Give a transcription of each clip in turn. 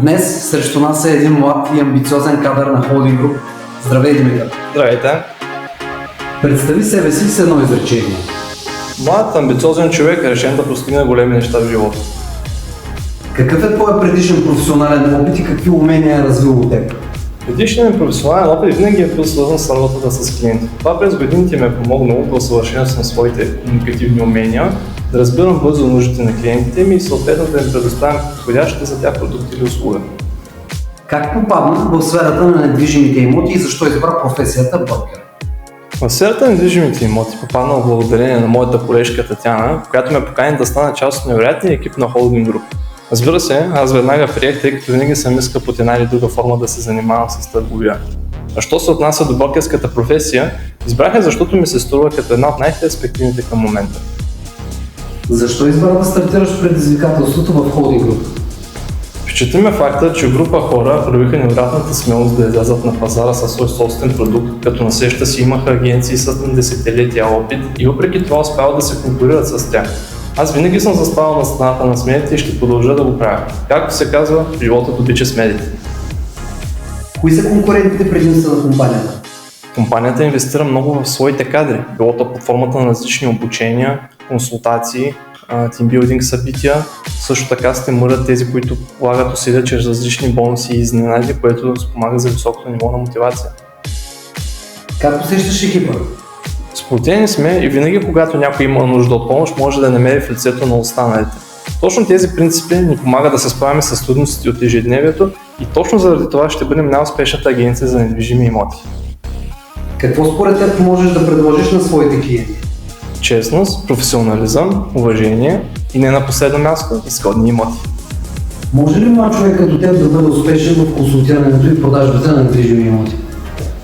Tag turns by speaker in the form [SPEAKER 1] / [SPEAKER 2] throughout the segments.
[SPEAKER 1] Днес срещу нас е един млад и амбициозен кадър на Холдинг Груп. Здравей, Димитър!
[SPEAKER 2] Здравейте!
[SPEAKER 1] Представи себе си с едно изречение.
[SPEAKER 2] Млад, амбициозен човек е решен да постигне големи неща в живота.
[SPEAKER 1] Какъв е твой предишен професионален опит и какви умения е развил от теб?
[SPEAKER 2] Предишният професионален опит винаги е бил свързан с работата с клиенти. Това през годините ми е помогнало да усъвършенствам своите комуникативни умения, да разбирам бързо нуждите на клиентите ми и съответно да им предоставям подходящите за тях продукти или услуга.
[SPEAKER 1] Как попадна в сферата на недвижимите имоти и защо избра професията брокер?
[SPEAKER 2] В сферата на недвижимите имоти попаднал благодарение на моята колежка Татяна, която ме покани да стана част от невероятния екип на Холдинг Груп. Разбира се, аз веднага приех, тъй като винаги съм искал под една или друга форма да се занимавам с търговия. А що се отнася до брокерската професия, избрах я, защото ми се струва като една от най-перспективните към момента.
[SPEAKER 1] Защо избра да стартираш предизвикателството в Холдинг Груп?
[SPEAKER 2] Впечатли ме факта, че група хора проявиха невероятната смелост да излязат на пазара със свой собствен продукт, като на среща си имаха агенции с десетилетия опит и въпреки това успяват да се конкурират с тях. Аз винаги съм заставал на страната на смелите и ще продължа да го правя. Както се казва, животът обича смелите.
[SPEAKER 1] Кои са конкурентните предимства на компанията?
[SPEAKER 2] Компанията инвестира много в своите кадри, било то под формата на различни обучения, консултации, тимбилдинг събития. Също така стимулират тези, които полагат усилия чрез различни бонуси и изненади, което спомага за високото ниво на мотивация.
[SPEAKER 1] Как усещаш екипа?
[SPEAKER 2] Сплотени сме и винаги, когато някой има нужда от помощ, може да намери в лицето на останалите. Точно тези принципи ни помагат да се справим с трудностите от ежедневието и точно заради това ще бъдем най-успешната агенция за недвижими имоти.
[SPEAKER 1] Какво според теб можеш да предложиш на своите клиенти?
[SPEAKER 2] Честност, професионализъм, уважение и не на последно място, изгодни имоти.
[SPEAKER 1] Може ли млад човек като теб да бъде успешен в консултирането и продажбата на недвижими имоти?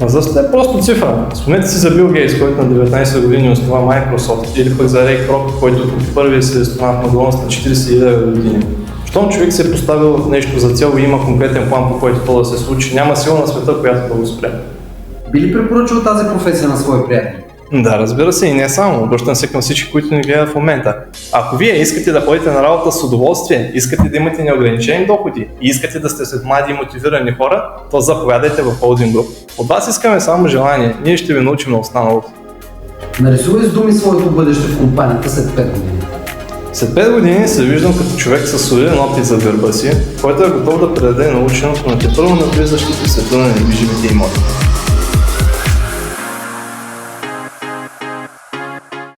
[SPEAKER 2] Възрастта е просто цифра. Спомнете си за Бил Гейтс, който на 19 години основа Microsoft, или пък за Рей Крок, който купи първия си ресторант на Макдоналдс на 49 години. Щом човек се е поставил нещо за цел и има конкретен план, по който то да се случи, няма сила на света, която да го спре.
[SPEAKER 1] Би ли препоръчал тази професия на свои приятели?
[SPEAKER 2] Да, разбира се, и не само. Обръщам се към всички, които ни гледат в момента. Ако вие искате да ходите на работа с удоволствие, искате да имате неограничени доходи и искате да сте след млади и мотивирани хора, то заповядайте в Холдинг Груп. От вас искаме само желание, ние ще ви научим на останалото.
[SPEAKER 1] Нарисувай с думи своето бъдеще в компанията след 5 години.
[SPEAKER 2] След 5 години се виждам като човек с солиден опит за гърба си, който е готов да предаде наученото на тепърво навлизащите в света на недвижимите имоти.